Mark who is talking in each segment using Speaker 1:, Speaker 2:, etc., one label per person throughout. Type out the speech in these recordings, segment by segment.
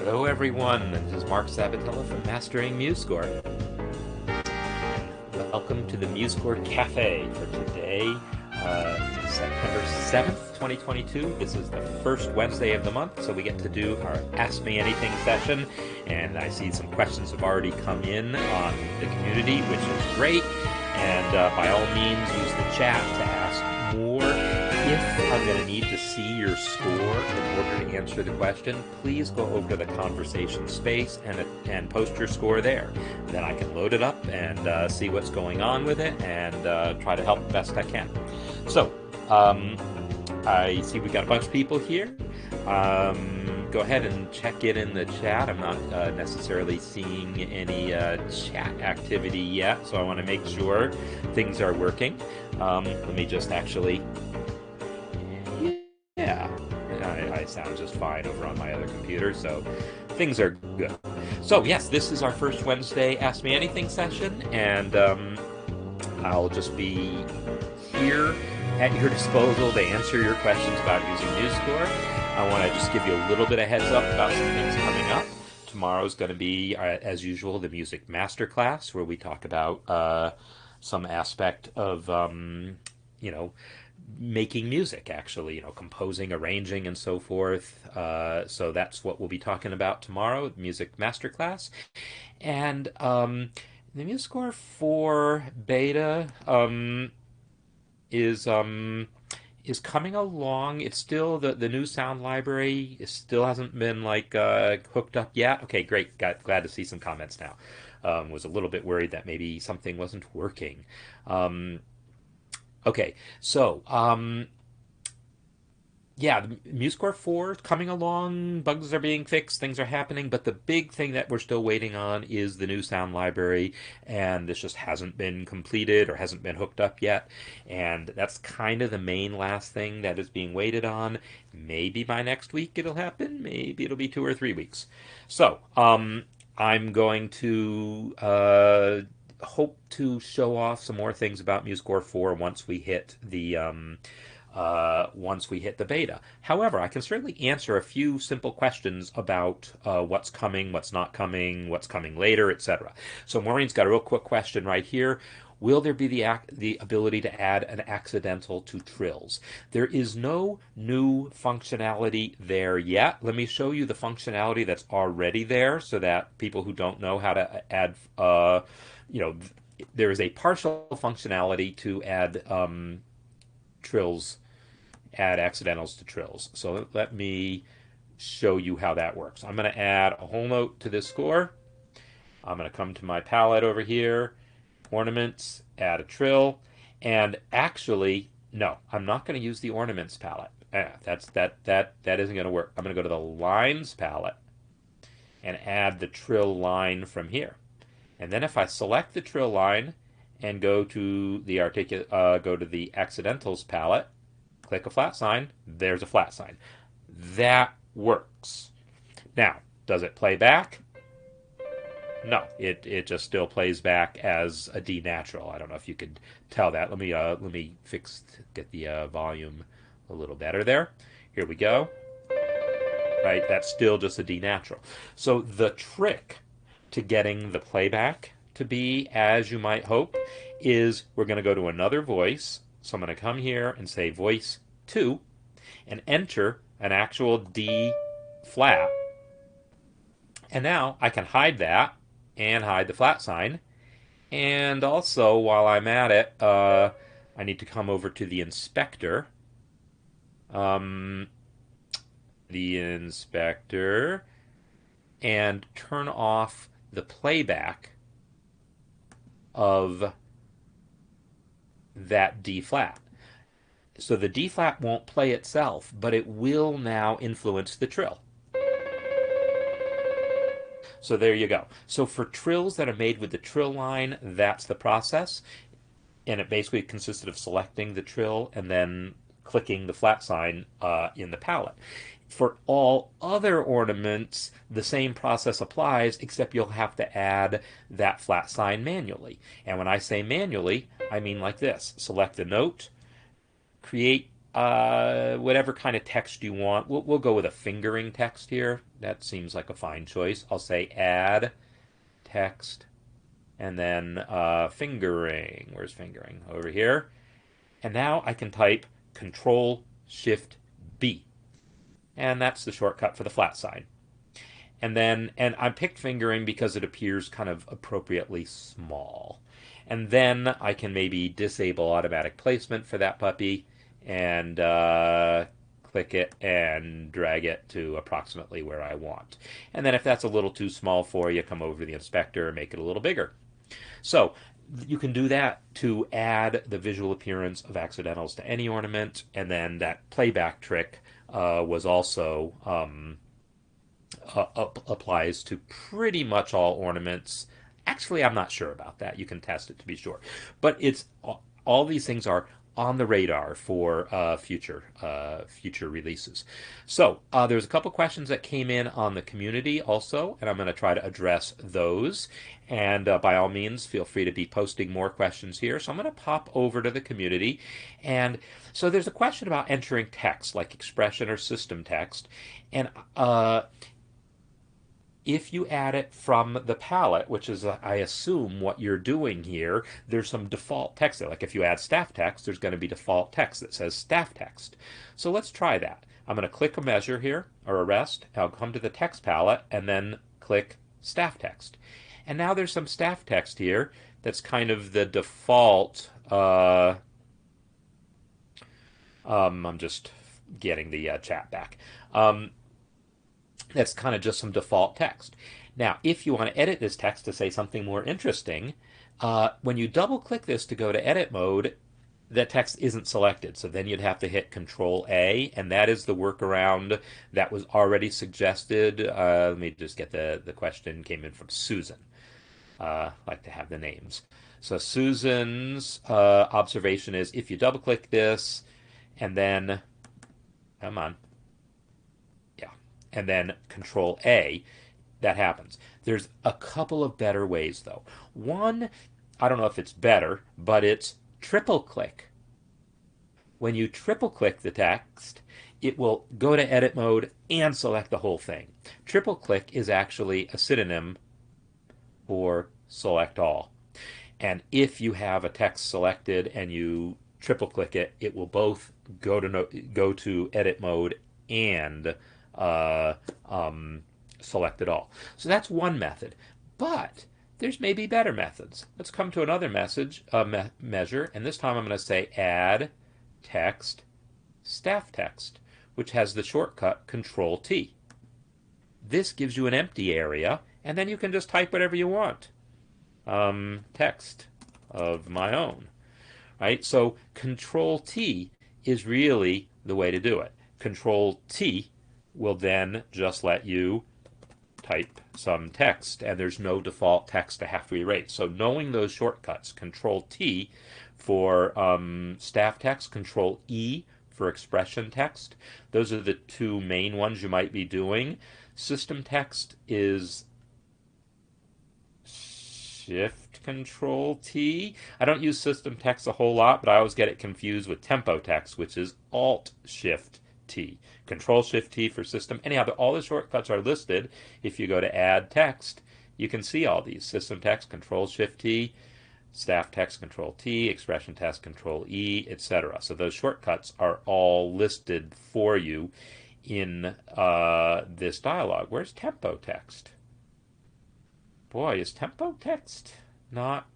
Speaker 1: Hello everyone, this is Marc Sabatella from Mastering MuseScore. Welcome to the MuseScore Café for today, September 7th, 2022. This is the first Wednesday of the month, so we get to do our Ask Me Anything session, and I see some questions have already come in on the community, which is great, and by all means use the chat to ask more. If I'm going to need to see your score in order to answer the question, please go over to the conversation space and post your score there. Then I can load it up and see what's going on with it and try to help the best I can. So, I see we got a bunch of people here. Go ahead and check it in the chat. I'm not necessarily seeing any chat activity yet, so I want to make sure things are working. Let me just actually... Yeah, I sound just fine over on my other computer, so things are good. So yes, this is our first Wednesday Ask Me Anything session, and I'll just be here at your disposal to answer your questions about using MuseScore. I want to just give you a little bit of heads up about some things coming up. Tomorrow's going to be, as usual, the Music Masterclass, where we talk about some aspect of, making music, actually, composing, arranging, and so forth. So that's what we'll be talking about tomorrow, Music Masterclass. And the MuseScore 4 beta is coming along. It's still the new sound library. It still hasn't been hooked up yet. Okay, great. Glad to see some comments now. Was a little bit worried that maybe something wasn't working. Okay, so yeah, the MuseScore 4 is coming along, bugs are being fixed, things are happening, but the big thing that we're still waiting on is the new sound library, and this just hasn't been completed or hasn't been hooked up yet, and that's kind of the main last thing that is being waited on. Maybe by next week it'll happen, maybe it'll be 2 or 3 weeks. So, I'm going to hope to show off some more things about MuseScore 4 once we hit the beta. However, I can certainly answer a few simple questions about what's coming, what's not coming, what's coming later, etc. So Maureen's got a real quick question right here. Will there be the ability to add an accidental to Trills? There is no new functionality there yet. Let me show you the functionality that's already there so that people who don't know how to add, there is a partial functionality to add Trills, add accidentals to Trills. So let me show you how that works. I'm going to add a whole note to this score. I'm going to come to my palette over here, ornaments, add a trill, and actually, no, I'm not going to use the ornaments palette. That isn't going to work. I'm going to go to the lines palette and add the trill line from here. And then if I select the trill line and go to the accidentals palette, click a flat sign, there's a flat sign. That works. Now, does it play back? No, it just still plays back as a D natural. I don't know if you could tell that. Let me get the volume a little better there. Here we go. Right, that's still just a D natural. So the trick to getting the playback to be as you might hope is we're going to go to another voice. So I'm going to come here and say voice 2 and enter an actual D flat. And now I can hide that and hide the flat sign. And also, while I'm at it, I need to come over to the inspector. And turn off the playback of that D flat. So the D flat won't play itself, but it will now influence the trill. So there you go. So for trills that are made with the trill line, that's the process. And it basically consisted of selecting the trill and then clicking the flat sign in the palette. For all other ornaments, the same process applies, except you'll have to add that flat sign manually. And when I say manually, I mean like this. Select a note, create whatever kind of text you want. We'll go with a fingering text here. That seems like a fine choice. I'll say add text and then fingering. Where's fingering? Over here. And now I can type Control Shift B. And that's the shortcut for the flat sign. And I picked fingering because it appears kind of appropriately small. And then I can maybe disable automatic placement for that puppy and click it and drag it to approximately where I want. And then if that's a little too small for you, come over to the inspector and make it a little bigger. So you can do that to add the visual appearance of accidentals to any ornament, and then that playback trick was also applies to pretty much all ornaments. Actually, I'm not sure about that. You can test it to be sure. But it's all these things are on the radar for future releases. So there's a couple questions that came in on the community also, and I'm going to try to address those. And by all means, feel free to be posting more questions here. So I'm going to pop over to the community. And so there's a question about entering text, like expression or system text. And if you add it from the palette, which is, I assume, what you're doing here, there's some default text there. Like if you add staff text, there's going to be default text that says staff text. So let's try that. I'm going to click a measure here, or a rest. I'll come to the text palette and then click staff text. And now there's some staff text here that's kind of the default. I'm just getting the chat back. That's kind of just some default text. Now, if you want to edit this text to say something more interesting, when you double click this to go to edit mode, that text isn't selected. So then you'd have to hit Control A, and that is the workaround that was already suggested. Let me just get the question came in from Susan. Like to have the names. So Susan's observation is if you double click this and then, come on, and then Control A, that happens. There's a couple of better ways though. One, I don't know if it's better, but it's triple click. When you triple click the text, it will go to edit mode and select the whole thing. Triple click is actually a synonym for select all. And if you have a text selected and you triple click it, it will both go to edit mode and select it all. So that's one method. But there's maybe better methods. Let's come to another measure, and this time I'm going to say add text staff text, which has the shortcut Control T. This gives you an empty area, and then you can just type whatever you want. Text of my own. Right? So Control T is really the way to do it. Control T will then just let you type some text, and there's no default text to have to erase. So knowing those shortcuts, Control T for staff text, Control E for expression text, those are the two main ones you might be doing. System text is Shift Control T. I don't use system text a whole lot, but I always get it confused with tempo text, which is Alt Shift T. Control Shift T for system. Anyhow, all the shortcuts are listed. If you go to add text, you can see all these. System text, Control Shift T, staff text, Control T, expression text, Control E, etc. So those shortcuts are all listed for you in this dialog. Where's tempo text? Boy, is tempo text not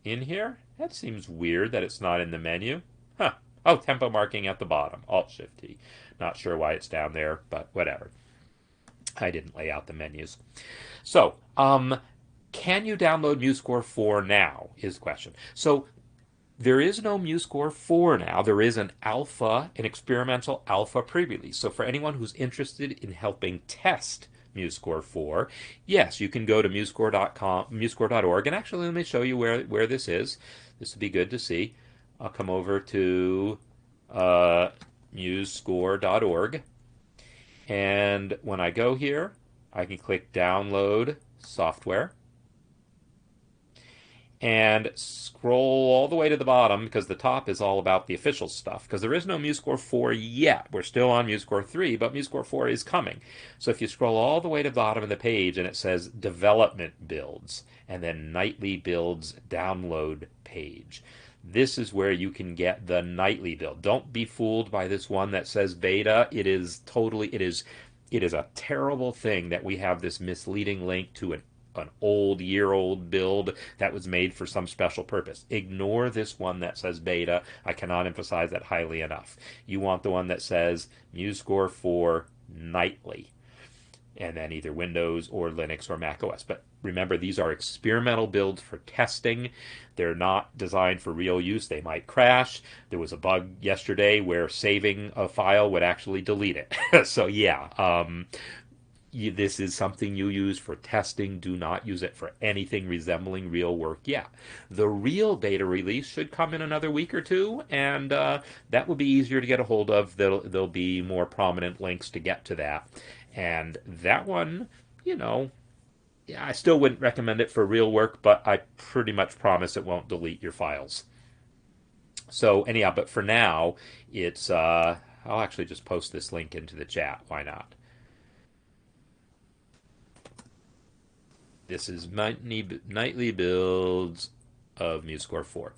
Speaker 1: in here? That seems weird that it's not in the menu. Huh. Oh, tempo marking at the bottom, Alt-Shift-T. Not sure why it's down there, but whatever. I didn't lay out the menus. So, can you download MuseScore 4 now, is the question. So, there is no MuseScore 4 now. There is an experimental alpha pre-release. So for anyone who's interested in helping test MuseScore 4, yes, you can go to MuseScore.com, MuseScore.org, and actually let me show you where this is. This would be good to see. I'll come over to MuseScore.org, and when I go here, I can click Download Software, and scroll all the way to the bottom because the top is all about the official stuff. Because there is no MuseScore 4 yet. We're still on MuseScore 3, but MuseScore 4 is coming. So if you scroll all the way to the bottom of the page and it says development builds and then nightly builds download page. This is where you can get the nightly build. Don't be fooled by this one that says beta. It is a terrible thing that we have this misleading link to an old year-old build that was made for some special purpose. Ignore this one that says beta. I cannot emphasize that highly enough. You want the one that says MuseScore 4 nightly, and then either Windows or Linux or Mac OS. But remember, these are experimental builds for testing. They're not designed for real use. They might crash. There was a bug yesterday where saving a file would actually delete it. So yeah, this is something you use for testing. Do not use it for anything resembling real work yet. The real beta release should come in another week or two, and that will be easier to get a hold of. There'll be more prominent links to get to that. And that one, yeah, I still wouldn't recommend it for real work, but I pretty much promise it won't delete your files. So anyhow, but for now, I'll actually just post this link into the chat. Why not? This is nightly builds of MuseScore 4.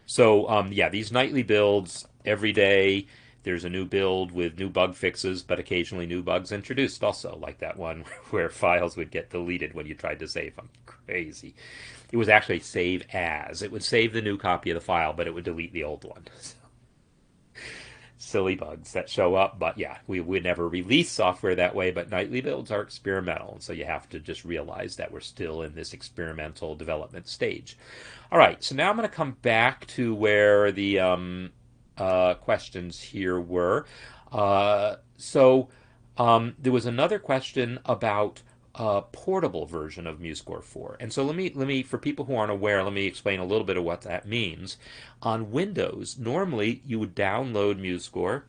Speaker 1: So yeah, these nightly builds every day. There's a new build with new bug fixes, but occasionally new bugs introduced also, like that one where files would get deleted when you tried to save them. Crazy. It was actually save as. It would save the new copy of the file, but it would delete the old one. Silly bugs that show up, but yeah, we would never release software that way, but nightly builds are experimental, and so you have to just realize that we're still in this experimental development stage. All right, so now I'm going to come back to where the questions here were. There was another question about a portable version of MuseScore 4. And so let me, for people who aren't aware, let me explain a little bit of what that means. On Windows, normally you would download MuseScore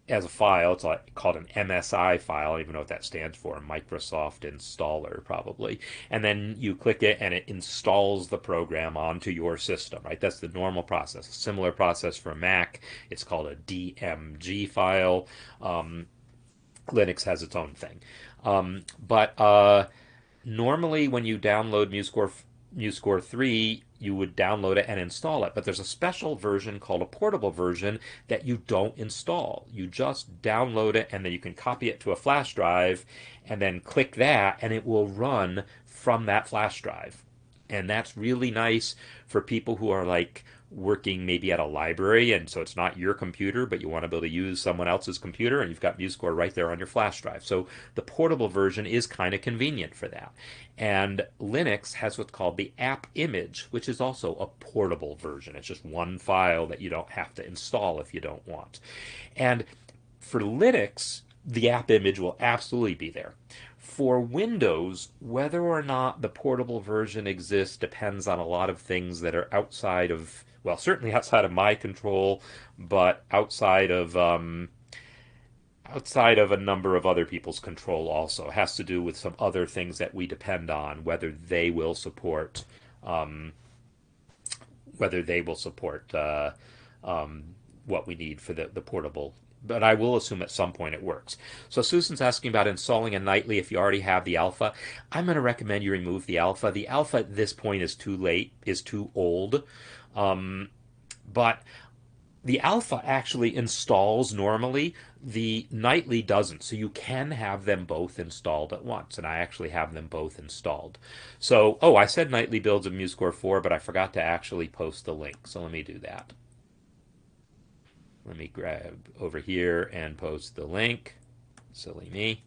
Speaker 1: as a file. It's called an MSI file. I don't even know what that stands for. Microsoft Installer, probably. And then you click it and it installs the program onto your system, right? That's the normal process. A similar process for a Mac. It's called a DMG file. Linux has its own thing. But normally when you download MuseScore 3, you would download it and install it. But there's a special version called a portable version that you don't install. You just download it and then you can copy it to a flash drive and then click that and it will run from that flash drive. And that's really nice for people who are like working maybe at a library, and so it's not your computer, but you want to be able to use someone else's computer, and you've got MuseScore right there on your flash drive. So the portable version is kind of convenient for that. And Linux has what's called the app image, which is also a portable version. It's just one file that you don't have to install if you don't want. And for Linux, the app image will absolutely be there. For Windows, whether or not the portable version exists depends on a lot of things that are outside of, well, certainly outside of my control, but outside of a number of other people's control also. It has to do with some other things that we depend on, whether they will support what we need for the portable. But I will assume at some point it works. So Susan's asking about installing a nightly if you already have the alpha. I'm going to recommend you remove the alpha. The alpha at this point is too late, is too old. But the alpha actually installs normally. The nightly doesn't. So you can have them both installed at once. And I actually have them both installed. So, I said nightly builds of MuseScore 4, but I forgot to actually post the link. So let me do that. Let me grab over here and post the link. Silly me.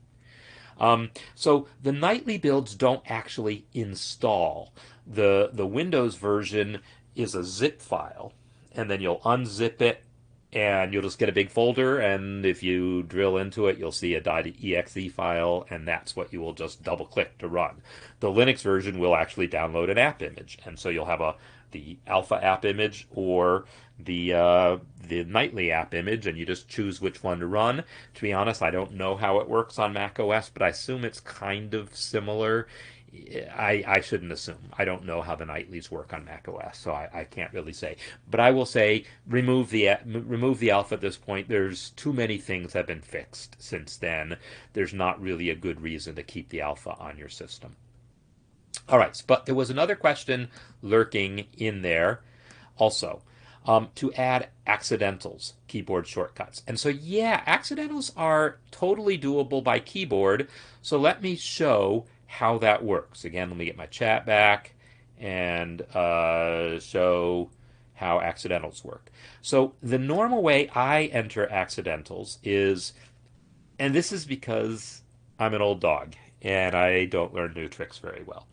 Speaker 1: So the nightly builds don't actually install. The Windows version is a zip file, and then you'll unzip it, and you'll just get a big folder, and if you drill into it, you'll see a .exe file, and that's what you will just double-click to run. The Linux version will actually download an app image, and so you'll have the alpha app image or the nightly app image, and you just choose which one to run. To be honest, I don't know how it works on Mac OS, but I assume it's kind of similar I shouldn't assume. I don't know how the nightlies work on Mac OS, so I can't really say. But I will say remove the alpha at this point. There's too many things have been fixed since then. There's not really a good reason to keep the alpha on your system. All right, but there was another question lurking in there also. To add accidentals, keyboard shortcuts. And so, yeah, accidentals are totally doable by keyboard. So let me show how that works. Again, let me get my chat back and show how accidentals work. So the normal way I enter accidentals is, and this is because I'm an old dog and I don't learn new tricks very well.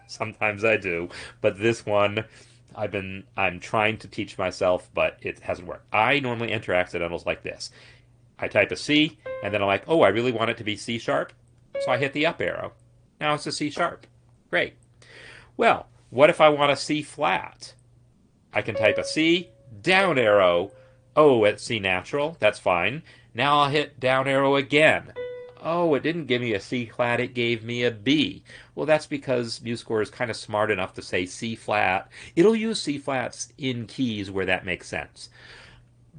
Speaker 1: Sometimes I do, but this one I'm trying to teach myself, but it hasn't worked. I normally enter accidentals like this. I type a C, and then I'm like, oh, I really want it to be C sharp, so I hit the up arrow. Now it's a C sharp. Great. Well, what if I want a C flat? I can type a C, down arrow. Oh, it's C natural. That's fine. Now I'll hit down arrow again. Oh, it didn't give me a C flat, it gave me a B. Well, that's because MuseScore is kind of smart enough to say C flat. It'll use C flats in keys where that makes sense.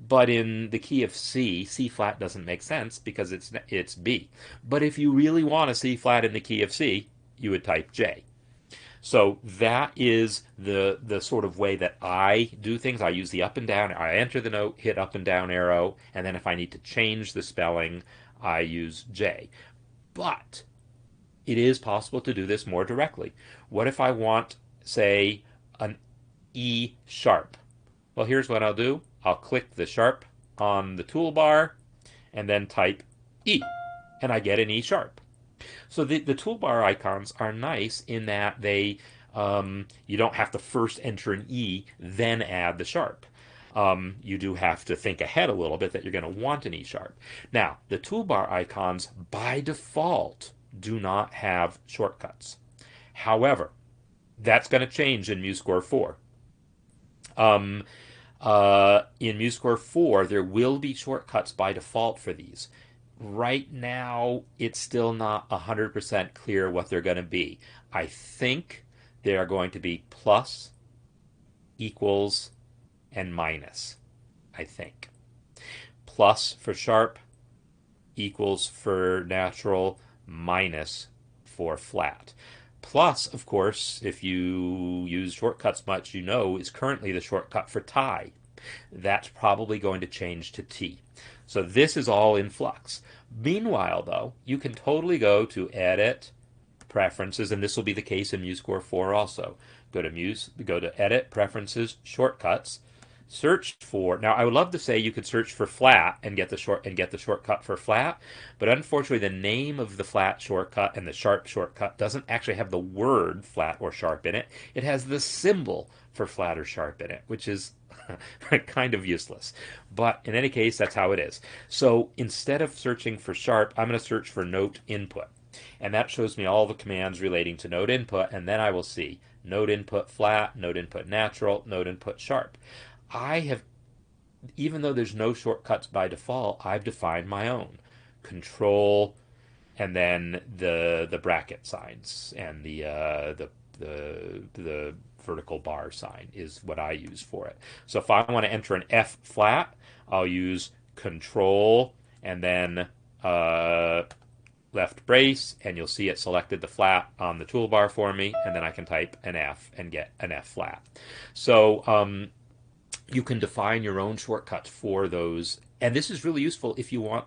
Speaker 1: But in the key of C, C flat doesn't make sense because it's B. But if you really want a C flat in the key of C, you would type J. So that is the sort of way that I do things. I use the up and down. I enter the note, hit up and down arrow, and then if I need to change the spelling, I use J. But it is possible to do this more directly. What if I want, say, an E sharp? Well, here's what I'll do. I'll click the sharp on the toolbar and then type E, and I get an E sharp. So the toolbar icons are nice in that they you don't have to first enter an E, then add the sharp. You do have to think ahead a little bit that you're going to want an E sharp. Now, the toolbar icons by default do not have shortcuts. However, that's going to change in MuseScore 4. In MuseScore 4, there will be shortcuts by default for these. Right now, it's still not 100% clear what they're going to be. I think they are going to be plus, equals, and minus. I think. Plus for sharp, equals for natural, minus for flat. Plus, of course, if you use shortcuts much, you know is currently the shortcut for tie. That's probably going to change to T. So this is all in flux. Meanwhile, though, you can totally go to Edit, Preferences, and this will be the case in MuseScore 4 also. Go to Edit, Preferences, Shortcuts. Search for, now I would love to say you could search for flat and get the shortcut for flat, but unfortunately the name of the flat shortcut and the sharp shortcut doesn't actually have the word flat or sharp in it. It has the symbol for flat or sharp in it, which is kind of useless. But in any case, that's how it is. So instead of searching for sharp, I'm going to search for note input. And that shows me all the commands relating to note input, and then I will see note input flat, note input natural, note input sharp. I have, even though there's no shortcuts by default, I've defined my own. Control, and then the bracket signs and the vertical bar sign is what I use for it. So if I want to enter an F flat, I'll use Control and then left brace, and you'll see it selected the flat on the toolbar for me, and then I can type an F and get an F flat. So you can define your own shortcuts for those, and this is really useful if you want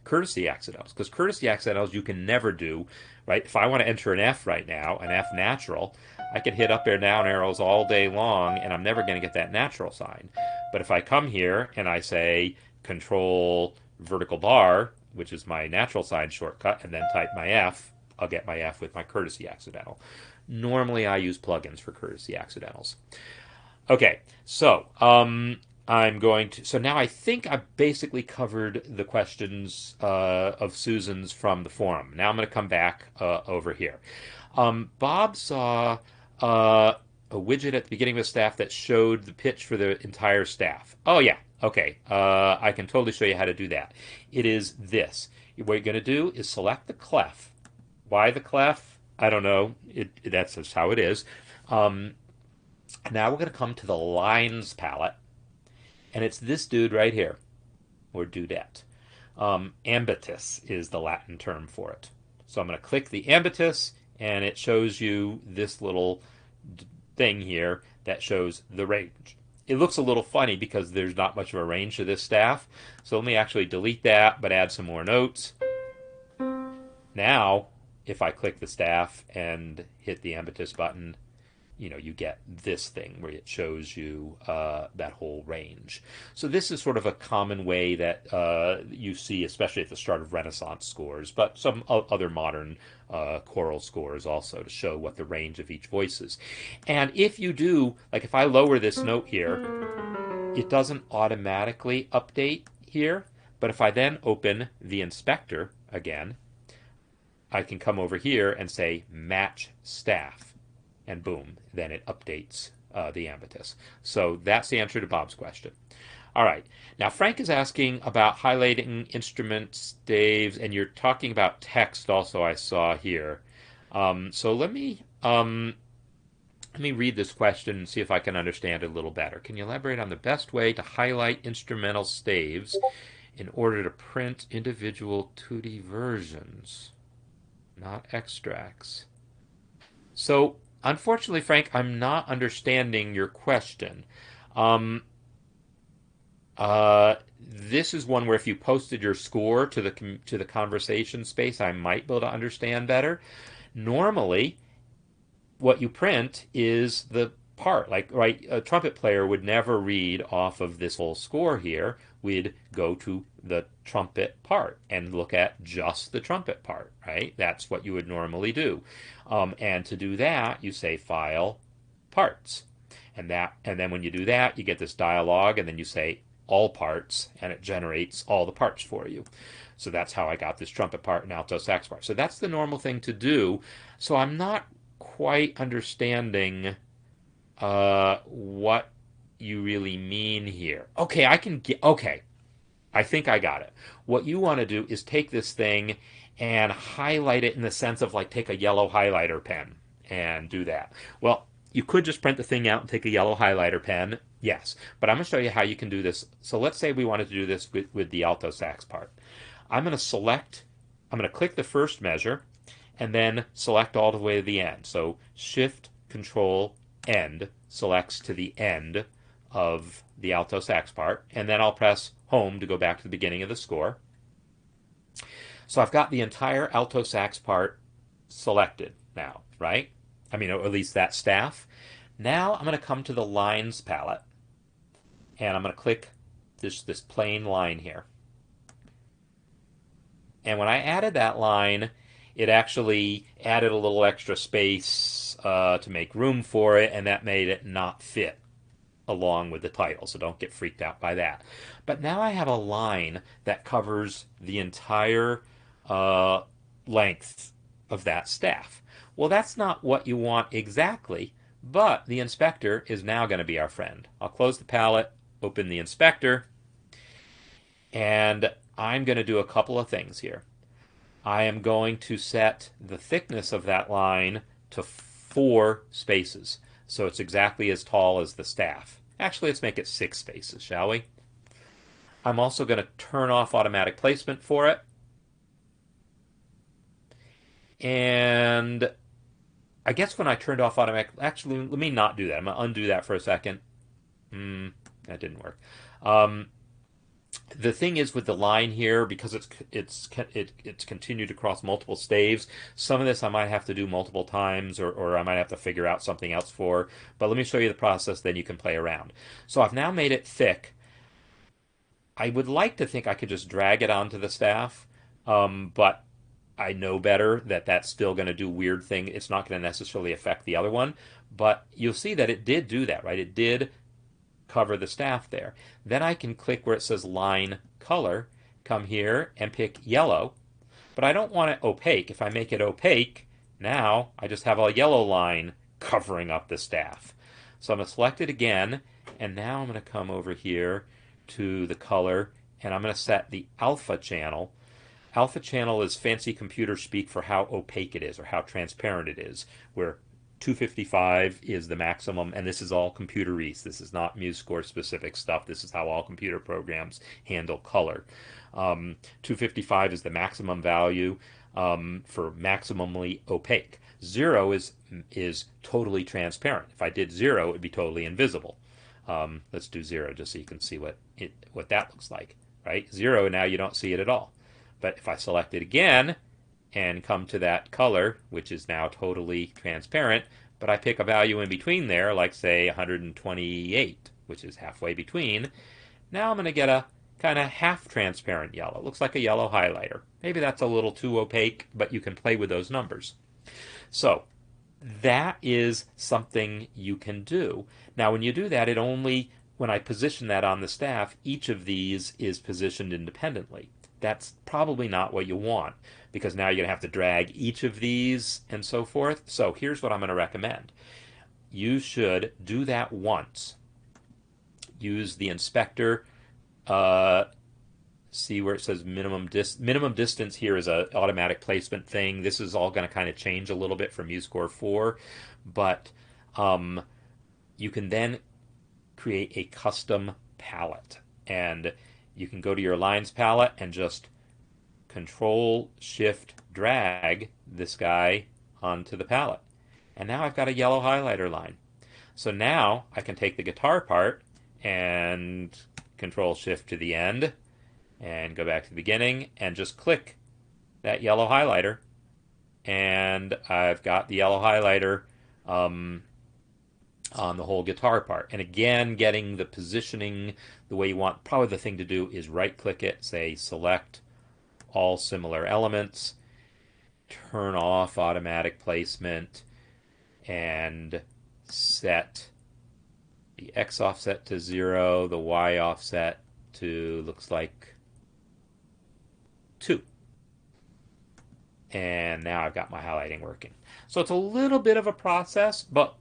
Speaker 1: courtesy accidentals, because courtesy accidentals you can never do, right? If I want to enter an F right now, an F natural, I could hit up or down arrows all day long, and I'm never going to get that natural sign. But if I come here and I say Control vertical bar, which is my natural sign shortcut, and then type my F, I'll get my F with my courtesy accidental. Normally I use plugins for courtesy accidentals. Okay, so I'm going to. So now I think I've basically covered the questions of Susan's from the forum. Now I'm going to come back over here. Bob saw a widget at the beginning of the staff that showed the pitch for the entire staff. Oh yeah, okay. I can totally show you how to do that. It is this. What you're going to do is select the clef. Why the clef? I don't know. That's just how it is. Um, Now we're going to come to the lines palette, and it's this dude right here, or dudette. Ambitus is the Latin term for it. So I'm going to click the ambitus, and it shows you this little thing here that shows the range. It looks a little funny because there's not much of a range to this staff. So let me actually delete that, but add some more notes. Now, if I click the staff and hit the ambitus button, you get this thing where it shows you that whole range. So this is sort of a common way that you see, especially at the start of Renaissance scores, but some other modern choral scores also, to show what the range of each voice is. And if you do, like if I lower this note here, it doesn't automatically update here, but if I then open the inspector again, I can come over here and say match staff, and boom, then it updates the ambitus. So that's the answer to Bob's question. All right. Now Frank is asking about highlighting instruments, staves, and you're talking about text also, I saw here. So let me read this question and see if I can understand it a little better. Can you elaborate on the best way to highlight instrumental staves in order to print individual 2D versions, not extracts? So, unfortunately, Frank, I'm not understanding your question. Um, this is one where if you posted your score to the conversation space, I might be able to understand better. Normally, what you print is the part. Like, right, a trumpet player would never read off of this whole score here. We'd go to the trumpet part and look at just the trumpet part, right? That's what you would normally do. And to do that, you say File, Parts. And then when you do that, you get this dialog, and then you say All Parts, and it generates all the parts for you. So that's how I got this trumpet part and alto sax part. So that's the normal thing to do. So I'm not quite understanding what you really mean here. Okay, okay, I think I got it. What you want to do is take this thing and highlight it in the sense of like take a yellow highlighter pen and do that. Well, you could just print the thing out and take a yellow highlighter pen, yes, but I'm going to show you how you can do this. So let's say we wanted to do this with the alto sax part. I'm going to click the first measure, and then select all the way to the end. So Shift, Control, End selects to the end of the alto sax part, and then I'll press Home to go back to the beginning of the score. So I've got the entire alto sax part selected now, right? I mean, or at least that staff. Now I'm going to come to the lines palette, and I'm going to click this plain line here. And when I added that line, it actually added a little extra space to make room for it, and that made it not fit along with the title, so don't get freaked out by that. But now I have a line that covers the entire length of that staff. Well, that's not what you want exactly, but the inspector is now going to be our friend. I'll close the palette, open the inspector, and I'm going to do a couple of things here. I am going to set the thickness of that line to 4 spaces. So it's exactly as tall as the staff. Actually, let's make it 6 spaces, shall we? I'm also going to turn off automatic placement for it. And I guess when I turned off automatic, actually, let me not do that. I'm going to undo that for a second. That didn't work. The thing is with the line here, because it's continued across multiple staves, some of this I might have to do multiple times, or I might have to figure out something else for. But let me show you the process, then you can play around. So I've now made it thick. I would like to think I could just drag it onto the staff, but I know better that that's still going to do weird thing. It's not going to necessarily affect the other one, but you'll see that it did do that, right? It did cover the staff there. Then I can click where it says line color, come here and pick yellow, but I don't want it opaque. If I make it opaque, now I just have a yellow line covering up the staff. So I'm going to select it again, and now I'm going to come over here to the color, and I'm going to set the alpha channel Alpha channel is fancy computer speak for how opaque it is or how transparent it is, where 255 is the maximum, and this is all computerese. This is not MuseScore specific stuff. This is how all computer programs handle color. 255 is the maximum value for maximally opaque. 0 is totally transparent. If I did 0, it would be totally invisible. Let's do 0 just so you can see what that looks like. Right? 0, now you don't see it at all. But if I select it again and come to that color, which is now totally transparent, but I pick a value in between there, like say 128, which is halfway between, now I'm going to get a kind of half transparent yellow. It looks like a yellow highlighter. Maybe that's a little too opaque, but you can play with those numbers. So that is something you can do. Now when you do that, when I position that on the staff, each of these is positioned independently. That's probably not what you want, because now you're going to have to drag each of these and so forth. So here's what I'm going to recommend. You should do that once. Use the inspector. See where it says minimum distance here is an automatic placement thing. This is all going to kind of change a little bit from MuseScore 4, but you can then create a custom palette, and you can go to your lines palette and just Control Shift drag this guy onto the palette, and now I've got a yellow highlighter line. So now I can take the guitar part and Control Shift to the end and go back to the beginning and just click that yellow highlighter, and I've got the yellow highlighter on the whole guitar part. And again, getting the positioning the way you want, probably the thing to do is right click it, say select all similar elements, turn off automatic placement, and set the X offset to 0, the Y offset to, looks like 2. And now I've got my highlighting working. So it's a little bit of a process, but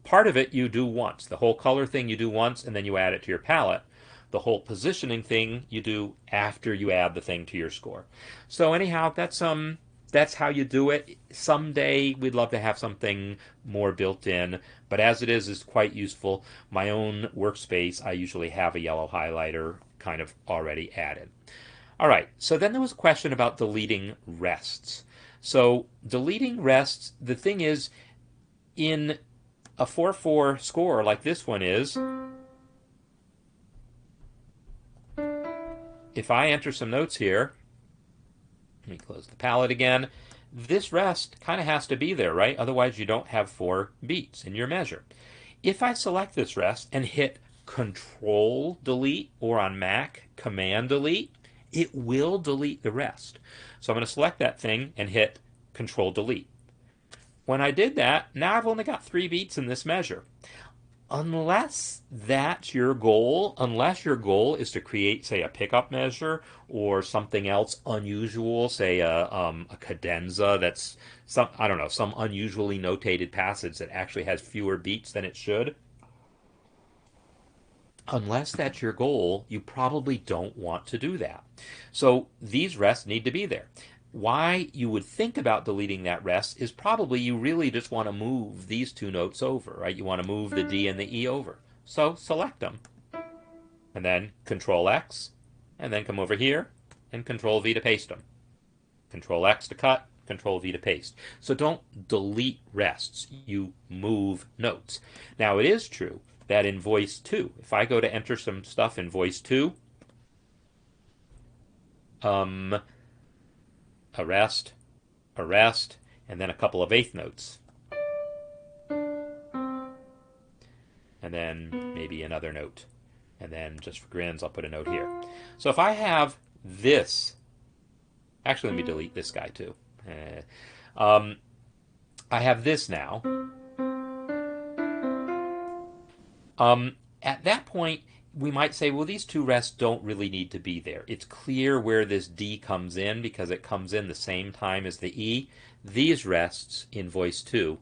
Speaker 1: part of it you do once. The whole color thing you do once, and then you add it to your palette. The whole positioning thing you do after you add the thing to your score. So anyhow, that's how you do it. Someday we'd love to have something more built in, but as it is quite useful. My own workspace, I usually have a yellow highlighter kind of already added. All right, so then there was a question about deleting rests. So deleting rests, the thing is, in a 4/4 score like this one is, if I enter some notes here, let me close the palette again, this rest kind of has to be there, right? Otherwise you don't have 4 beats in your measure. If I select this rest and hit Control Delete, or on Mac, Command Delete, it will delete the rest. So I'm going to select that thing and hit Control Delete. When I did that, now I've only got 3 beats in this measure. Unless that's your goal, unless your goal is to create, say, a pickup measure or something else unusual, say a cadenza that's some unusually notated passage that actually has fewer beats than it should. Unless that's your goal, you probably don't want to do that. So these rests need to be there. Why you would think about deleting that rest is probably you really just want to move these 2 notes over, right? You want to move the D and the E over. So select them, and then Control X, and then come over here and Control V to paste them. Control X to cut, Control V to paste. So don't delete rests, you move notes. Now it is true that in voice 2, if I go to enter some stuff in voice 2, a rest, and then a couple of 8th notes. And then maybe another note. And then just for grins, I'll put a note here. So if I have this, actually let me delete this guy too. I have this now. At that point, we might say, well, these 2 rests don't really need to be there. It's clear where this D comes in because it comes in the same time as the E. These rests in voice 2,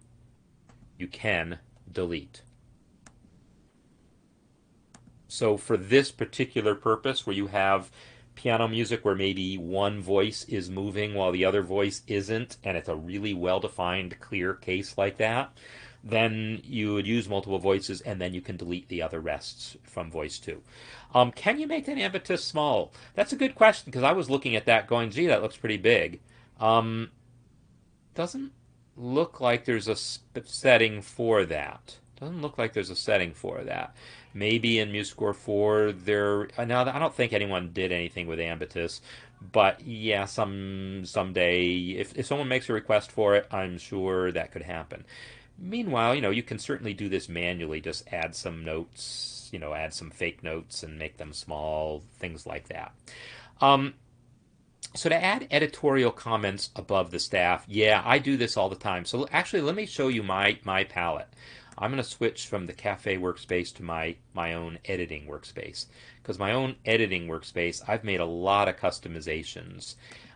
Speaker 1: you can delete. So for this particular purpose, where you have piano music where maybe one voice is moving while the other voice isn't, and it's a really well-defined, clear case like that, then you would use multiple voices, and then you can delete the other rests from voice two. Can you make that impetus small? That's a good question because I was looking at that going, gee, that looks pretty big. Um, doesn't look like there's a setting for that. Doesn't look like there's a setting for that. Maybe in MuseScore 4 there. Now I don't think anyone did anything with Ambitus, but yeah, someday if someone makes a request for it, I'm sure that could happen. Meanwhile, you can certainly do this manually. Just add some notes, add some fake notes and make them small, things like that. Um, so to add editorial comments above the staff, yeah, I do this all the time. So actually, let me show you my palette. I'm going to switch from the cafe workspace to my own editing workspace. Because my own editing workspace, I've made a lot of customizations.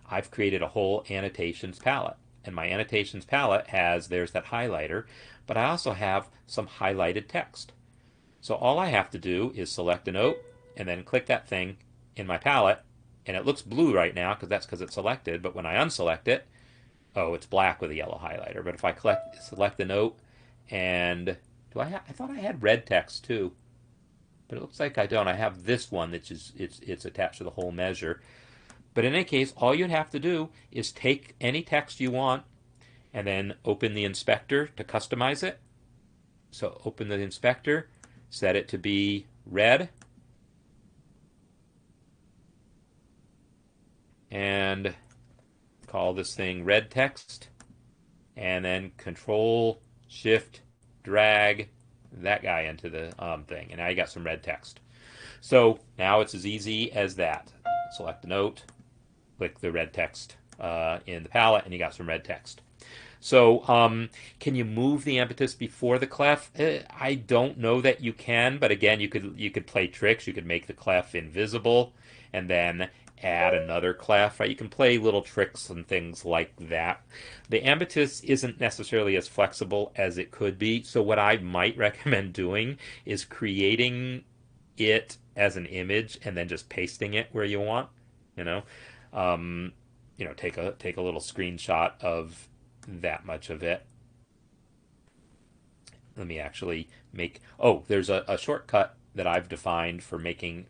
Speaker 1: I've created a whole annotations palette. And my annotations palette there's that highlighter, but I also have some highlighted text. So all I have to do is select a note and then click that thing in my palette, and it looks blue right now because it's selected, but when I unselect it, oh, it's black with a yellow highlighter. But if I select the note, and I thought I had red text too, but it looks like I don't. I have this one that it's attached to the whole measure. But in any case, all you'd have to do is take any text you want and then open the inspector to customize it. So open the inspector, set it to be red, and call this thing red text, and then Control Shift drag that guy into the thing, and now you got some red text. So now it's as easy as that. Select a note, click the red text in the palette, and you got some red text. So can you move the impetus before the clef? I don't know that you can, but again, you could play tricks. You could make the clef invisible, and then add another clef, right? You can play little tricks and things like that. The impetus isn't necessarily as flexible as it could be, so what I might recommend doing is creating it as an image and then just pasting it where you want. You know, take a little screenshot of that much of it. Let me actually make. Oh, there's a shortcut that I've defined for making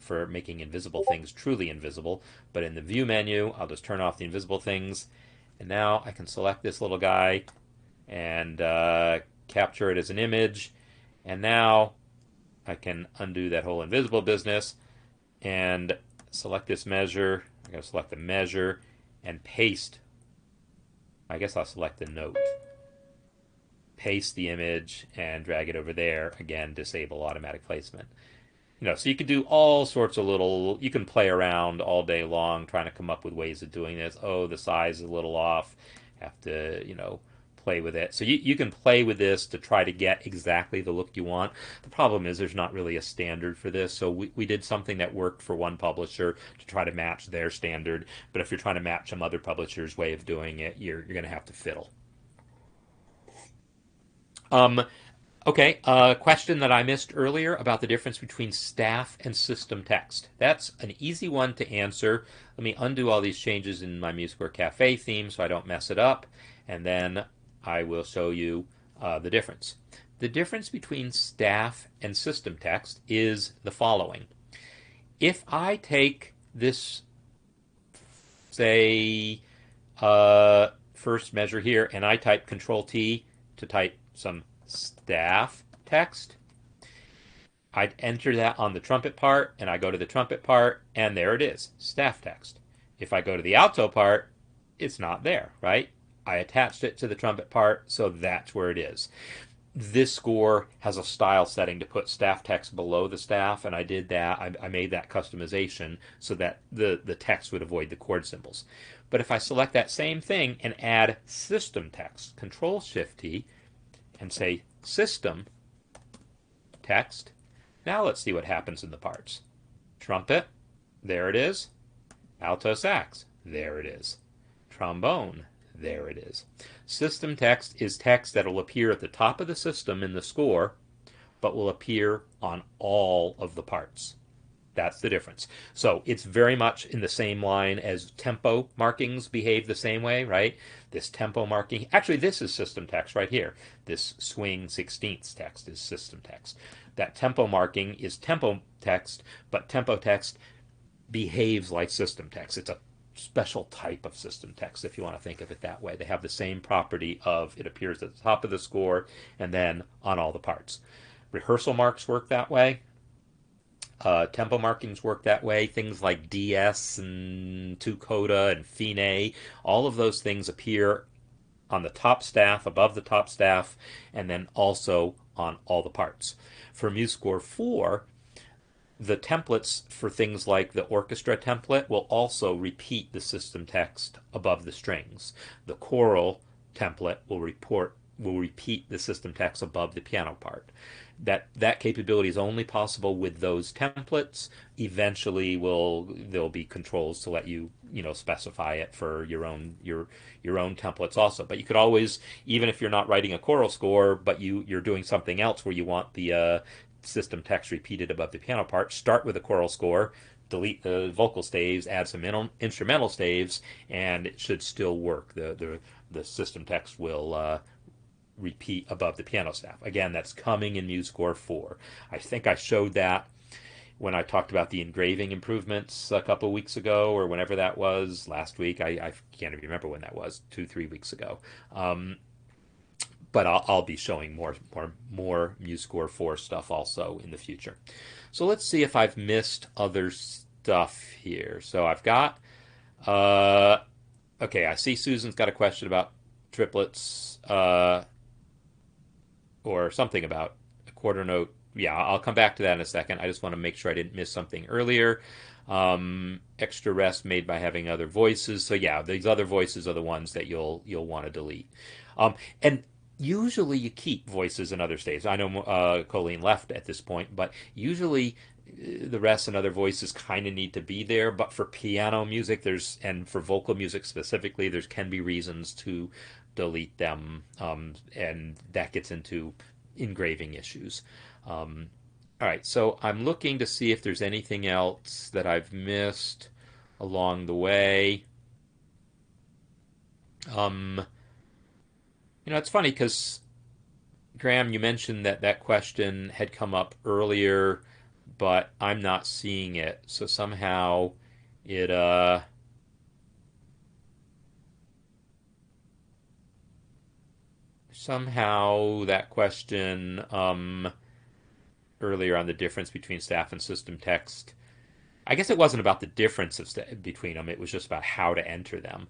Speaker 1: invisible things truly invisible. But in the view menu, I'll just turn off the invisible things, and now I can select this little guy and capture it as an image. And now I can undo that whole invisible business and select this measure. I'm going to select the measure and paste. I guess I'll select the note. Paste the image and drag it over there. Again, disable automatic placement. So you can do all sorts of you can play around all day long trying to come up with ways of doing this. Oh, the size is a little off. Have to, play with it. So you can play with this to try to get exactly the look you want. The problem is there's not really a standard for this. So we did something that worked for one publisher to try to match their standard. But if you're trying to match some other publisher's way of doing it, you're going to have to fiddle. Okay, a question that I missed earlier about the difference between staff and system text. That's an easy one to answer. Let me undo all these changes in my MuseScore Café theme so I don't mess it up, and then I will show you the difference. The difference between staff and system text is the following. If I take this, say, first measure here, and I type Control-T to type some staff text, I'd enter that on the trumpet part, and I go to the trumpet part, and there it is, staff text. If I go to the alto part, it's not there, right? I attached it to the trumpet part, so that's where it is. This score has a style setting to put staff text below the staff, and I did that. I made that customization so that the text would avoid the chord symbols. But if I select that same thing and add system text, Control-Shift-T, and say system text, now let's see what happens in the parts. Trumpet, there it is. Alto sax, there it is. Trombone, there it is. System text is text that will appear at the top of the system in the score, but will appear on all of the parts. That's the difference. So it's very much in the same line as tempo markings behave the same way, right? This tempo marking, actually, this is system text right here. This swing 16ths text is system text. That tempo marking is tempo text, but tempo text behaves like system text. It's a special type of system text, if you want to think of it that way. They have the same property of it appears at the top of the score and then on all the parts. Rehearsal marks work that way. Tempo markings work that way. Things like DS and 2-coda and Fine, all of those things appear on the top staff, above the top staff, and then also on all the parts. For MuseScore 4, the templates for things like the orchestra template will also repeat the system text above the strings. The choral template will repeat the system text above the piano part. That capability is only possible with those templates. Eventually, there'll be controls to let you specify it for your own templates also. But you could always, even if you're not writing a choral score, but you're doing something else where you want the system text repeated above the piano part, start with a choral score, delete the vocal staves, add some instrumental staves, and it should still work. The system text will repeat above the piano staff. Again, that's coming in MuseScore 4. I think I showed that when I talked about the engraving improvements a couple of weeks ago, or whenever that was, last week. I can't even remember when that was, 2-3 weeks ago. But I'll be showing more MuseScore 4 stuff also in the future. So let's see if I've missed other stuff here. So I've got, okay, I see Susan's got a question about triplets, or something about a quarter note. Yeah, I'll come back to that in a second. I just want to make sure I didn't miss something earlier. Extra rest made by having other voices. So yeah, these other voices are the ones that you'll want to delete. And usually you keep voices and other staves. I know Colleen left at this point, but usually the rest and other voices kind of need to be there. But for piano music, and for vocal music specifically, there can be reasons to delete them, and that gets into engraving issues. All right, so I'm looking to see if there's anything else that I've missed along the way. It's funny because, Graham, you mentioned that question had come up earlier, but I'm not seeing it. So somehow it somehow that question earlier on the difference between staff and system text, I guess it wasn't about the difference between them. It was just about how to enter them.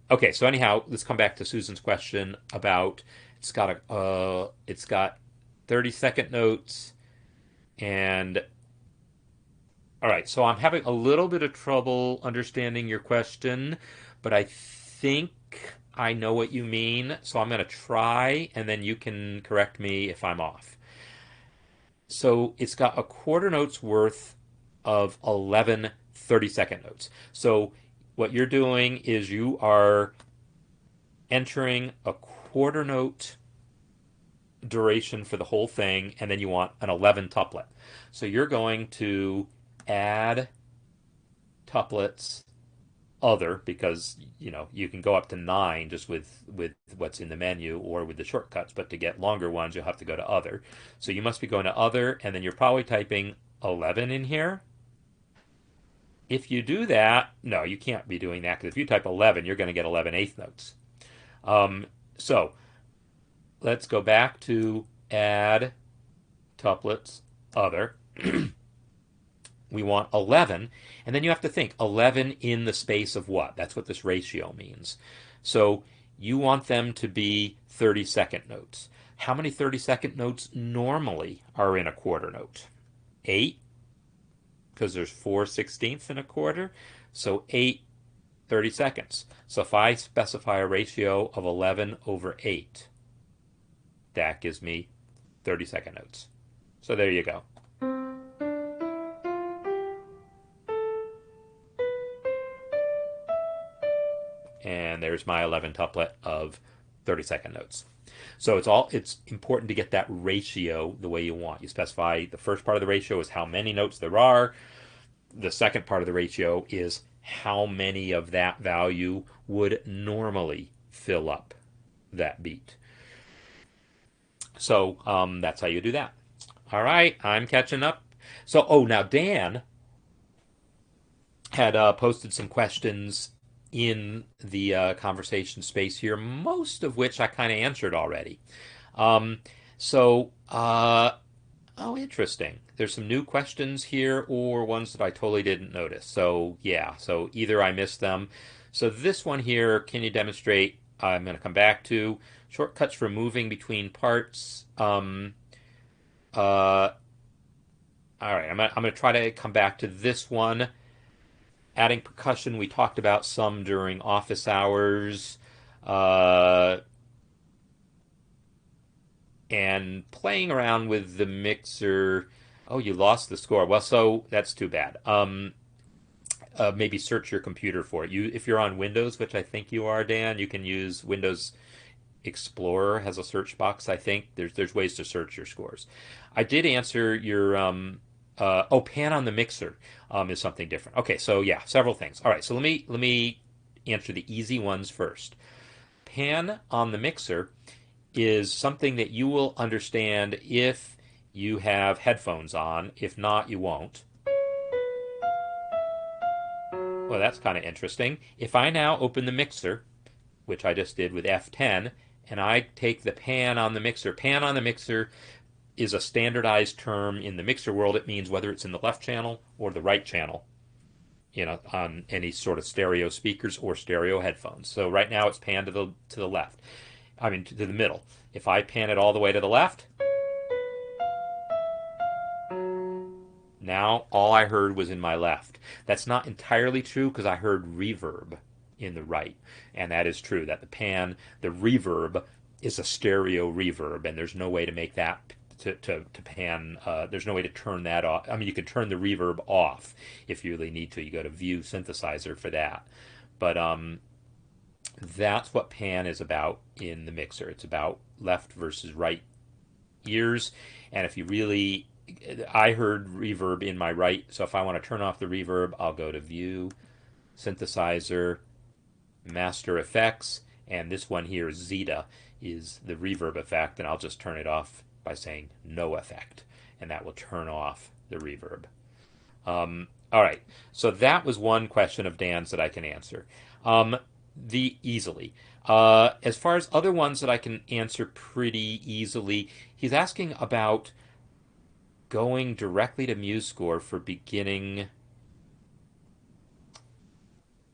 Speaker 1: Okay, so anyhow, let's come back to Susan's question about it's got 30-second notes, and all right. So I'm having a little bit of trouble understanding your question, but I think I know what you mean. So I'm going to try, and then you can correct me if I'm off. So it's got a quarter note's worth of 11 30-second notes. So what you're doing is you are entering a quarter note duration for the whole thing, and then you want an 11 tuplet. So you're going to add tuplets other, because you can go up to 9 just with what's in the menu or with the shortcuts, but to get longer ones you'll have to go to other. So you must be going to other, and then you're probably typing 11 in here. If you do that, no, you can't be doing that, because if you type 11 you're going to get 11/8 notes. So let's go back to add tuplets other. We want 11, and then you have to think 11 in the space of what? That's what this ratio means. So you want them to be 30-second notes. How many 30-second notes normally are in a quarter note? 8, because there's 4/16 in a quarter. So 8 30 seconds. So if I specify a ratio of 11/8, that gives me 30-second notes. So there you go. And there's my 11 tuplet of 30-second notes. So it's important to get that ratio the way you want. You specify the first part of the ratio is how many notes there are. The second part of the ratio is how many of that value would normally fill up that beat. So that's how you do that. All right, I'm catching up. So, now Dan had posted some questions in the conversation space here, most of which I kind of answered already. Um, so, oh, interesting. There's some new questions here or ones that I totally didn't notice. So, yeah, so either I missed them. So, this one here, can you demonstrate? I'm going to come back to shortcuts for moving between parts. Uh, all right, I'm gonna try to come back to this one. Adding percussion, we talked about some during office hours. Uh, and playing around with the mixer. Oh, you lost the score. Well, so that's too bad. Maybe search your computer for it. If you're on Windows, which I think you are, Dan, you can use Windows Explorer has a search box. I think there's ways to search your scores. I did answer your pan on the mixer is something different. Okay, so yeah, several things. All right, so let me answer the easy ones first. Pan on the mixer is something that you will understand if you have headphones on. If not, you won't. Well, that's kind of interesting. If I now open the mixer, which I just did with F10, and I take the pan on the mixer is a standardized term in the mixer world. It means whether it's in the left channel or the right channel, on any sort of stereo speakers or stereo headphones. So right now it's pan to the left. I mean to the middle. If I pan it all the way to the left, now all I heard was in my left. That's not entirely true because I heard reverb in the right, and that is true. That the reverb is a stereo reverb, and there's no way to make that to pan. There's no way to turn that off. I mean, you can turn the reverb off if you really need to. You go to View Synthesizer for that, but that's what pan is about in the mixer. It's about left versus right ears, and if you really I heard reverb in my right, so if I want to turn off the reverb, I'll go to View, Synthesizer, Master Effects, and this one here, Zeta, is the reverb effect, and I'll just turn it off by saying no effect, and that will turn off the reverb. All right, so that was one question of Dan's that I can answer easily. As far as other ones that I can answer pretty easily, he's asking about going directly to MuseScore for beginning.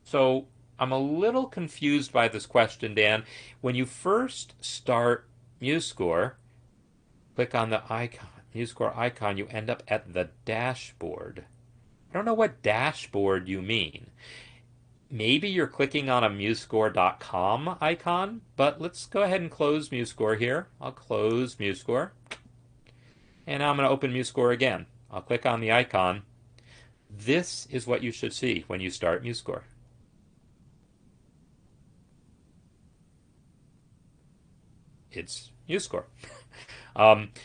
Speaker 1: So I'm a little confused by this question, Dan. When you first start MuseScore, click on the icon, MuseScore icon, you end up at the dashboard. I don't know what dashboard you mean. Maybe you're clicking on a MuseScore.com icon, but let's go ahead and close MuseScore here. I'll close MuseScore. And now I'm going to open MuseScore again. I'll click on the icon. This is what you should see when you start MuseScore. It's MuseScore.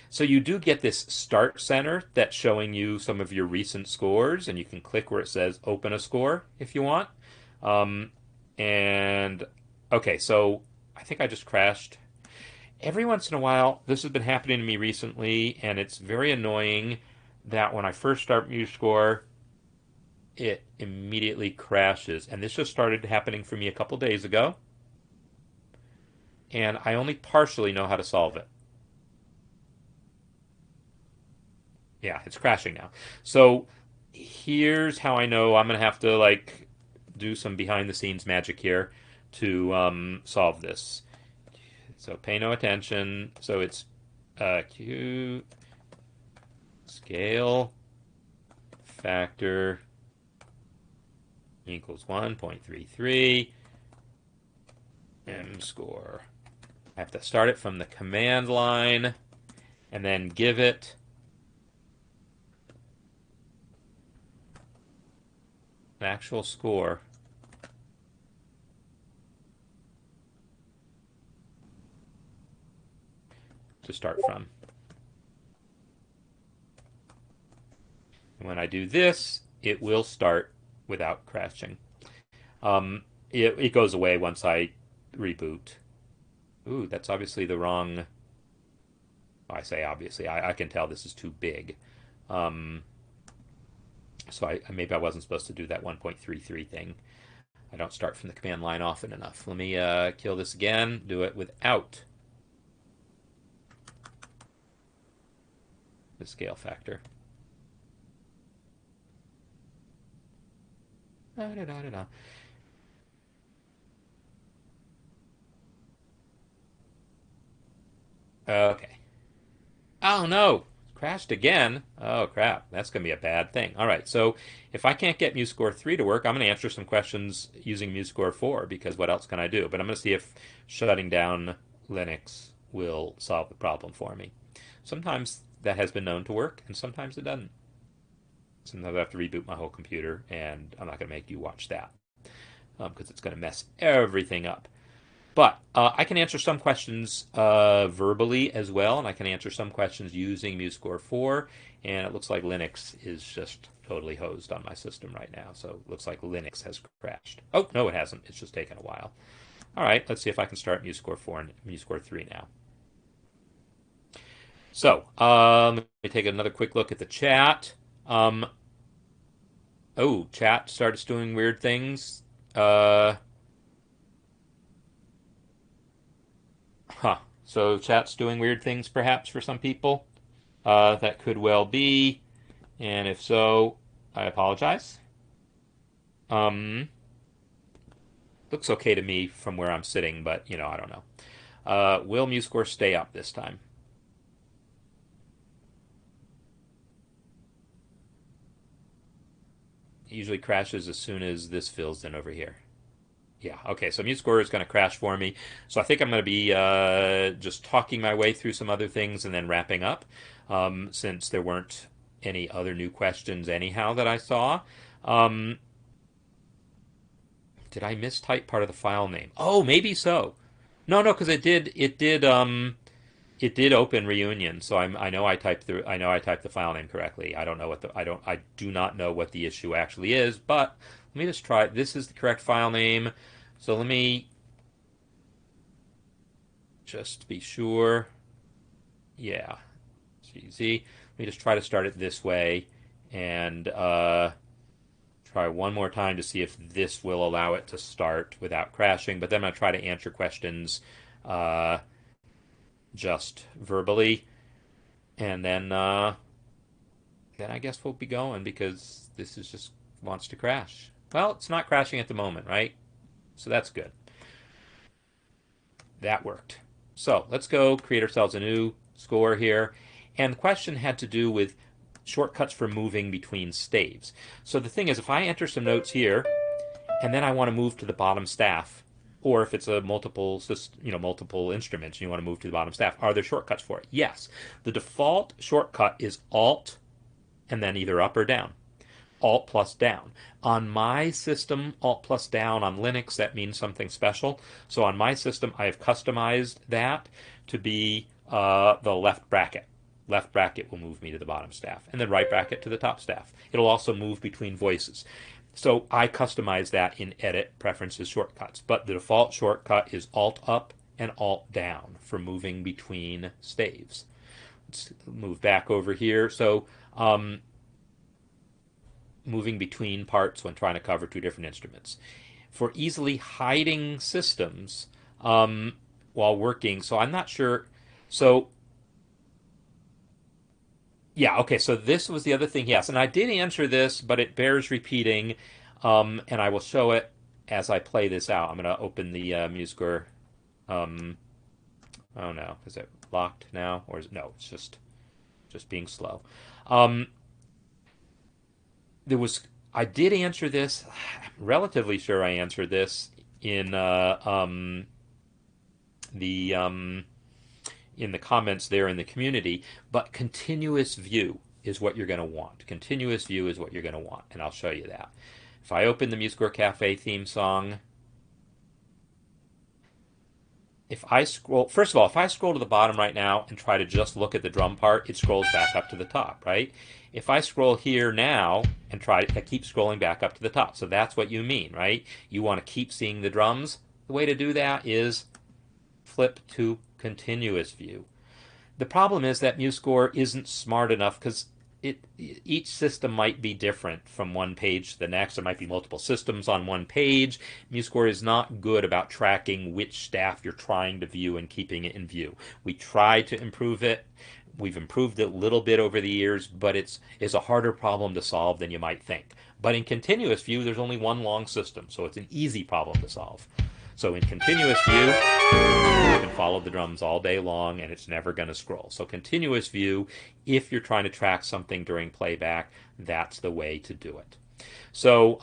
Speaker 1: So you do get this start center that's showing you some of your recent scores, and you can click where it says open a score if you want. And okay, so I think I just crashed. Every once in a while, this has been happening to me recently, and it's very annoying that when I first start MuseScore, it immediately crashes. And this just started happening for me a couple days ago, and I only partially know how to solve it. Yeah, it's crashing now. So here's how I know I'm going to have to do some behind the scenes magic here to solve this. So pay no attention. So it's Q scale factor equals 1.33 M score. I have to start it from the command line and then give it an actual score. to start from. And when I do this, it will start without crashing. It goes away once I reboot. Ooh, that's obviously the wrong. I say obviously. I can tell this is too big. Um, so maybe I wasn't supposed to do that 1.33 thing. I don't start from the command line often enough. Let me kill this again. Do it without the scale factor. Da, da, da, da. Okay. Oh no! Crashed again. Oh crap. That's going to be a bad thing. All right. So if I can't get MuseScore 3 to work, I'm going to answer some questions using MuseScore 4 because what else can I do? But I'm going to see if shutting down Linux will solve the problem for me. Sometimes that has been known to work, and sometimes it doesn't. Sometimes I have to reboot my whole computer, and I'm not going to make you watch that because it's going to mess everything up. But I can answer some questions verbally as well, and I can answer some questions using MuseScore 4, and it looks like Linux is just totally hosed on my system right now. So it looks like Linux has crashed. Oh, no, it hasn't. It's just taken a while. All right, let's see if I can start MuseScore 4 and MuseScore 3 now. So let me take another quick look at the chat. Oh, chat starts doing weird things. Uh, huh. So chat's doing weird things perhaps for some people. That could well be. And if so, I apologize. Um, looks okay to me from where I'm sitting, but I don't know. Will MuseScore stay up this time? It usually crashes as soon as this fills in over here. Yeah, okay, so MuseScore is going to crash for me. So I think I'm going to be just talking my way through some other things and then wrapping up, since there weren't any other new questions anyhow that I saw. Um, did I mistype part of the file name? Oh, maybe so. No, no, because it did open Reunion, so I know I typed the file name correctly. I don't know what the I do not know what the issue actually is, but let me just try. This is the correct file name, so let me just be sure. Yeah, it's easy. Let me just try to start it this way, and try one more time to see if this will allow it to start without crashing. But then I'm gonna try to answer questions uh, just verbally, and then I guess we'll be going because this is just wants to crash. Well, it's not crashing at the moment, right? So that's good. That worked. So let's go create ourselves a new score here. And the question had to do with shortcuts for moving between staves. So the thing is, if I enter some notes here, and then I want to move to the bottom staff, or if it's a multiple instruments, and you want to move to the bottom staff, are there shortcuts for it? Yes. The default shortcut is Alt and then either up or down. Alt plus down. On my system, Alt plus down on Linux, that means something special. So on my system, I have customized that to be the left bracket. Left bracket will move me to the bottom staff, and then right bracket to the top staff. It'll also move between voices. So I customize that in Edit, Preferences, Shortcuts. But the default shortcut is Alt up and Alt down for moving between staves. Let's move back over here. So moving between parts when trying to cover two different instruments. For easily hiding systems while working, so I'm not sure. So, yeah, okay, so this was the other thing, yes. And I did answer this, but it bears repeating, and I will show it as I play this out. I'm going to open the MuseScore. Oh no, is it locked now? Or is it, no, it's just being slow. Um, there was I did answer this. I'm relatively sure I answered this in the in the comments there in the community. But continuous view is what you're going to want. Continuous view is what you're going to want, and I'll show you that. If I open the MuseScore Cafe theme song if I scroll, first of all, if I scroll to the bottom right now and try to just look at the drum part, it scrolls back up to the top, right? If I scroll here now and try to keep scrolling back up to the top, so that's what you mean, right? You want to keep seeing the drums. The way to do that is flip to continuous view. The problem is that MuseScore isn't smart enough because each system might be different from one page to the next. There might be multiple systems on one page. MuseScore is not good about tracking which staff you're trying to view and keeping it in view. We try to improve it. We've improved it a little bit over the years, but it's a harder problem to solve than you might think. But in continuous view, there's only one long system, so it's an easy problem to solve. So in continuous view, you can follow the drums all day long and it's never going to scroll. So continuous view, if you're trying to track something during playback, that's the way to do it. So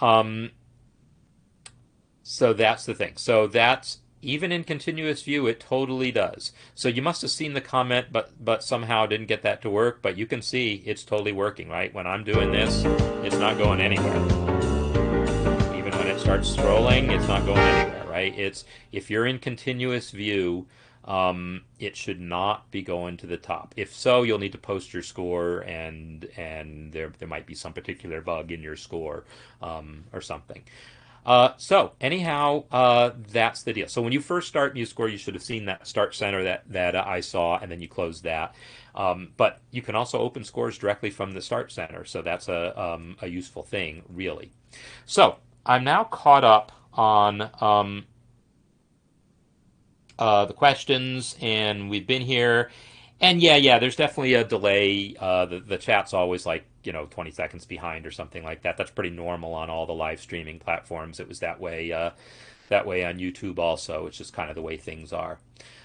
Speaker 1: so that's the thing. So that's even in continuous view, it totally does. So you must have seen the comment, but somehow didn't get that to work. But you can see it's totally working, right? When I'm doing this, it's not going anywhere. Even when it starts scrolling, it's not going anywhere, right? It's if you're in continuous view, it should not be going to the top. If so, you'll need to post your score, and there might be some particular bug in your score or something. So anyhow, that's the deal. So when you first start MuseScore, you should have seen that start center that I saw, and then you close that. But you can also open scores directly from the start center, so that's a useful thing, really. So I'm now caught up on the questions, and we've been here. And yeah, there's definitely a delay. The chat's always like 20 seconds behind or something like that. That's pretty normal on all the live streaming platforms. It was that way on YouTube also. It's just kind of the way things are.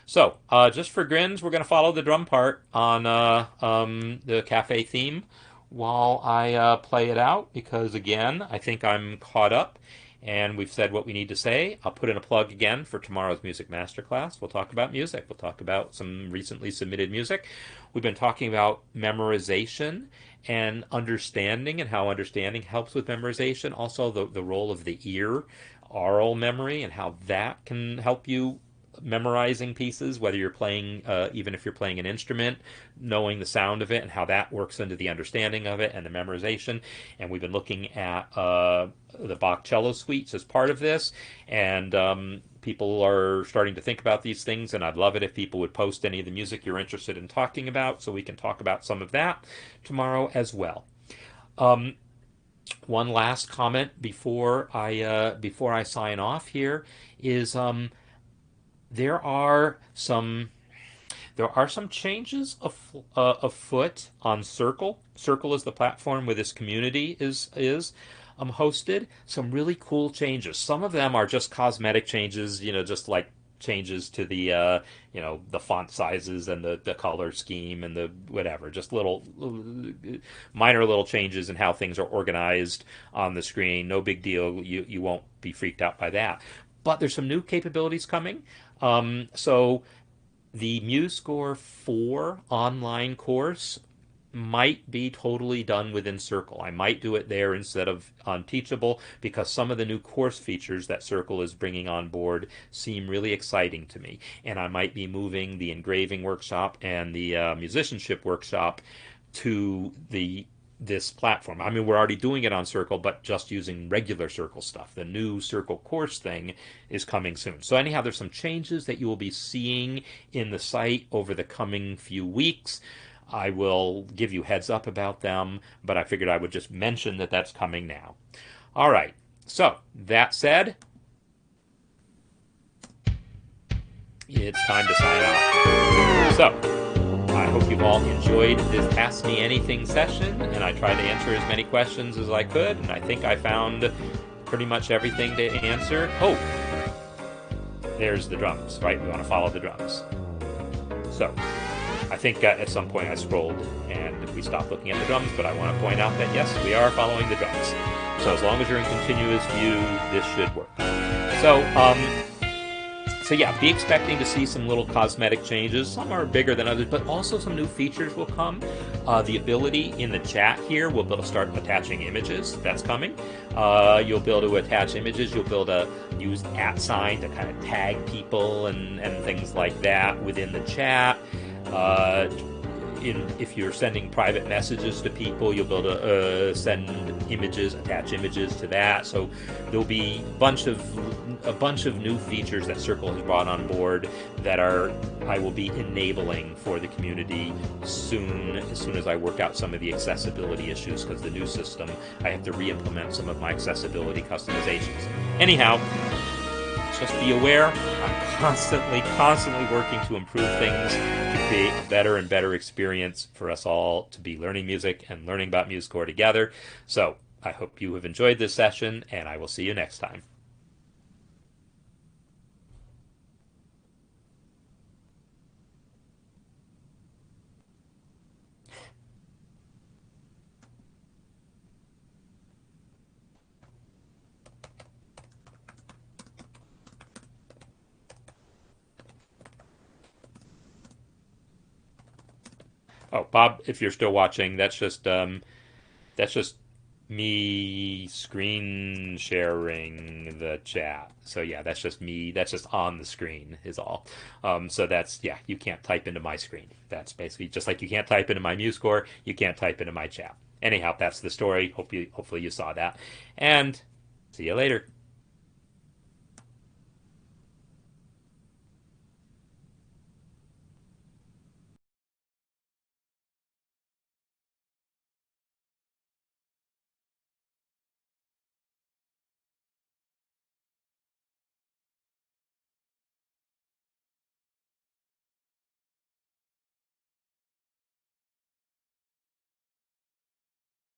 Speaker 1: So just for grins, we're going to follow the drum part on the cafe theme while I play it out, because again, I think I'm caught up. And we've said what we need to say. I'll put in a plug again for tomorrow's music masterclass. We'll talk about music. We'll talk about some recently submitted music. We've been talking about memorization and understanding, and how understanding helps with memorization. Also, the role of the ear, aural memory, and how that can help you memorizing pieces, whether you're playing, even if you're playing an instrument, knowing the sound of it and how that works into the understanding of it and the memorization. And we've been looking at the Bach cello suites as part of this, and people are starting to think about these things, and I'd love it if people would post any of the music you're interested in talking about, so we can talk about some of that tomorrow as well. One last comment before I sign off here is there are some changes afoot on Circle. Circle is the platform where this community is hosted. Some really cool changes. Some of them are just cosmetic changes, just like changes to the the font sizes and the color scheme and the whatever, just little minor little changes in how things are organized on the screen. No big deal. You won't be freaked out by that. But there's some new capabilities coming. So the MuseScore 4 online course might be totally done within Circle. I might do it there instead of on Teachable, because some of the new course features that Circle is bringing on board seem really exciting to me. And I might be moving the engraving workshop and the musicianship workshop to this platform. I mean, we're already doing it on Circle, but just using regular Circle stuff. The new Circle course thing is coming soon. So anyhow, there's some changes that you will be seeing in the site over the coming few weeks. I will give you heads up about them, but I figured I would just mention that that's coming now. All right. So that said, it's time to sign off. So I hope you've all enjoyed this Ask Me Anything session, and I tried to answer as many questions as I could, and I think I found pretty much everything to answer. Oh, there's the drums, right? We want to follow the drums. So I think at some point I scrolled and we stopped looking at the drums, but I want to point out that yes, we are following the drums. So as long as you're in continuous view, this should work. So So yeah, be expecting to see some little cosmetic changes. Some are bigger than others, but also some new features will come. The ability in the chat here, we'll be able to start attaching images. That's coming. You'll be able to attach images. You'll be able to use @ to kind of tag people and things like that within the chat. If you're sending private messages to people, you'll be able to send images, attach images to that. So there'll be a bunch of new features that Circle has brought on board that I will be enabling for the community soon, as soon as I work out some of the accessibility issues, because the new system, I have to re-implement some of my accessibility customizations. Anyhow, just be aware, I'm constantly working to improve things, to create a better and better experience for us all to be learning music and learning about MuseScore together. So I hope you have enjoyed this session, and I will see you next time. Oh, Bob, if you're still watching, that's just me screen sharing the chat. So yeah, that's just me. That's just on the screen is all. So that's yeah, you can't type into my screen. That's basically just like you can't type into my MuseScore, you can't type into my chat. Anyhow, that's the story. Hopefully you saw that, and see you later.